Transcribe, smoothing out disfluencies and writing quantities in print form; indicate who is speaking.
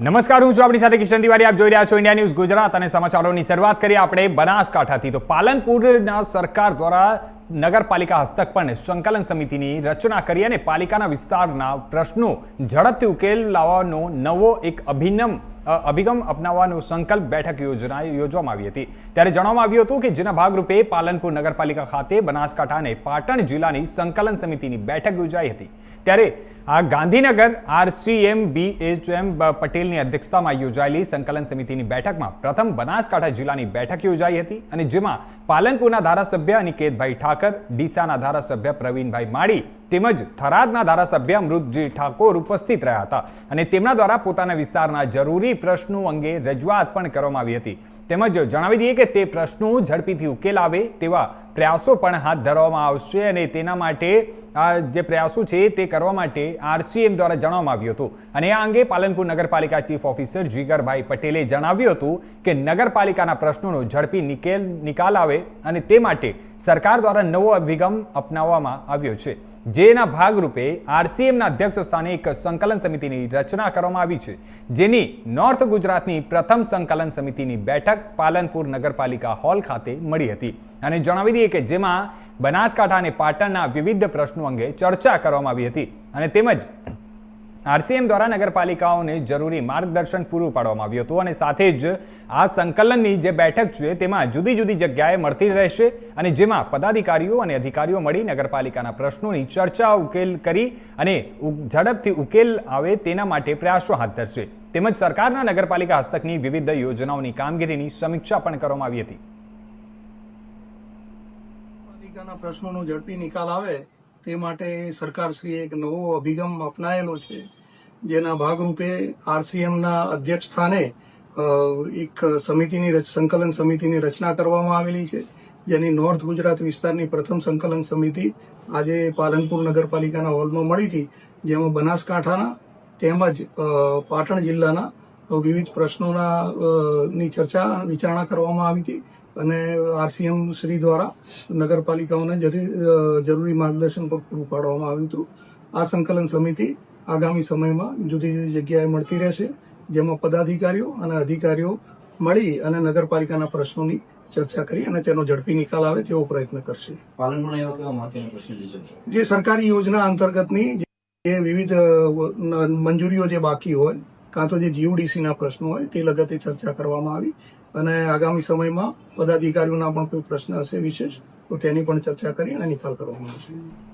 Speaker 1: નમસ્કાર, હું છું આપણી સાથે કિશન તિવારી. આપ જોઈ રહ્યા છો ઇન્ડિયા ન્યૂઝ ગુજરાત અને સમાચારોની શરૂઆત કરીએ આપણે બનાસકાંઠાથી. તો પાલનપુરના સરકાર દ્વારા નગરપાલિકા હસ્તક પણ સંકલન સમિતિની રચના કરી અને પાલિકાના વિસ્તારના પ્રશ્નો ઝડપથી ઉકેલ લાવવાનો નવો એક અભિગમ અપનાવવાનો સંકલ્પ બેઠક યોજવામાં આવી હતી. ત્યારે જણાવવામાં આવ્યું હતું કે જેના ભાગરૂપે પાલનપુર નગરપાલિકા ખાતે બનાસકાંઠા અને પાટણ જિલ્લાની સંકલન સમિતિની બેઠક યોજાઈ હતી. ત્યારે આ ગાંધીનગર RCM BHM પટેલની અધ્યક્ષતામાં યોજાયેલી સંકલન સમિતિની બેઠકમાં પ્રથમ બનાસકાંઠા જિલ્લાની બેઠક યોજાઈ હતી અને જેમાં પાલનપુરના ધારાસભ્ય અનિકેતભાઈ ઠાકર, ડીસાના ધારાસભ્ય પ્રવીણભાઈ માળી તેમજ થરાદના ધારાસભ્ય અમૃતજી ઠાકોર ઉપસ્થિત રહ્યા હતા અને તેમના દ્વારા પોતાના વિસ્તારના જરૂરી પ્રશ્નો અંગે રજૂઆત પણ કરવામાં આવી હતી. તેમજ જણાવી દઈએ કે તે પ્રશ્નો ઝડપીથી ઉકેલ આવે તેવા પ્રયાસો પણ હાથ ધરવામાં આવશે અને તેના માટે જે પ્રયાસો છે તે કરવા માટે RCM દ્વારા જણાવવામાં આવ્યું હતું. અને આ અંગે પાલનપુર નગરપાલિકા ચીફ ઓફિસર જીગરભાઈ પટેલે જણાવ્યું હતું કે નગરપાલિકાના પ્રશ્નોનો ઝડપી નિકાલ આવે અને તે માટે સરકાર દ્વારા નવો અભિગમ અપનાવવામાં આવ્યો છે. જેના ભાગરૂપે RCMના અધ્યક્ષ સ્થાને એક સંકલન સમિતિની રચના કરવામાં આવી છે, જેની નોર્થ ગુજરાતની પ્રથમ સંકલન સમિતિની બેઠક પાલનપુર નગરપાલિકા હોલ ખાતે મળી હતી. અને જણાવી દઈએ કે જેમાં બનાસકાંઠા અને પાટણના વિવિધ પ્રશ્નો અંગે ચર્ચા કરવામાં આવી હતી અને તેમજ RCM દ્વારા નગરપાલિકાઓને જરૂરી માર્ગદર્શન પૂરું પાડવામાં આવ્યું હતું અને સાથે જ આ સંકલનની જે બેઠક છે તેમાં જુદી જુદી જગ્યાએ મળતી રહેશે અને જેમાં પદાધિકારીઓ અને અધિકારીઓ મળી નગરપાલિકાના પ્રશ્નોની ચર્ચા ઉકેલ કરી અને ઝડપથી ઉકેલ આવે તેના માટે પ્રયાસો હાથ ધરશે. તેમજ સરકારના નગરપાલિકા હસ્તકની વિવિધ યોજનાઓની કામગીરીની સમીક્ષા પણ કરવામાં આવી હતી.
Speaker 2: પાલિકાના પ્રશ્નોનો ઝડપી નિકાલ આવે તે માટે સરકારશ્રીએ એક નવો અભિગમ અપનાયેલો છે, જેના ભાગરૂપે RCMના અધ્યક્ષ સ્થાને એક સંકલન સમિતિની રચના કરવામાં આવેલી છે, જેની નોર્થ ગુજરાત વિસ્તારની પ્રથમ સંકલન સમિતિ આજે પાલનપુર નગરપાલિકાના હોલમાં મળી હતી, જેમાં બનાસકાંઠાના તેમજ પાટણ જિલ્લાના વિવિધ પ્રશ્નોની ચર્ચા વિચારણા કરવામાં આવી હતી અને RCM શ્રી દ્વારા નગરપાલિકાઓને જરૂરી માર્ગદર્શન પણ પૂરું પાડવામાં આવ્યું હતું. આ સંકલન સમિતિ આગામી સમયમાં જુદી જુદી જગ્યાએ મળતી રહેશે, જેમાં પદાધિકારીઓ અને અધિકારીઓ મળી અને નગરપાલિકાના પ્રશ્નોની ચર્ચા કરી અને તેનો ઝડપી નિકાલ આવે તેવો પ્રયત્ન કરશે.
Speaker 3: પાલનપુરના એવા કેવા મહત્વના પ્રશ્નો
Speaker 2: જે સરકારી યોજના અંતર્ગતની જે વિવિધ મંજૂરીઓ જે બાકી હોય કાં તો જે GODCના પ્રશ્નો હોય તે લગતે ચર્ચા કરવામાં આવી અને આગામી સમયમાં પદાધિકારીઓના પણ કોઈ પ્રશ્ન હશે વિશેષ તો તેની પણ ચર્ચા કરી અને નિકાલ કરવામાં આવશે.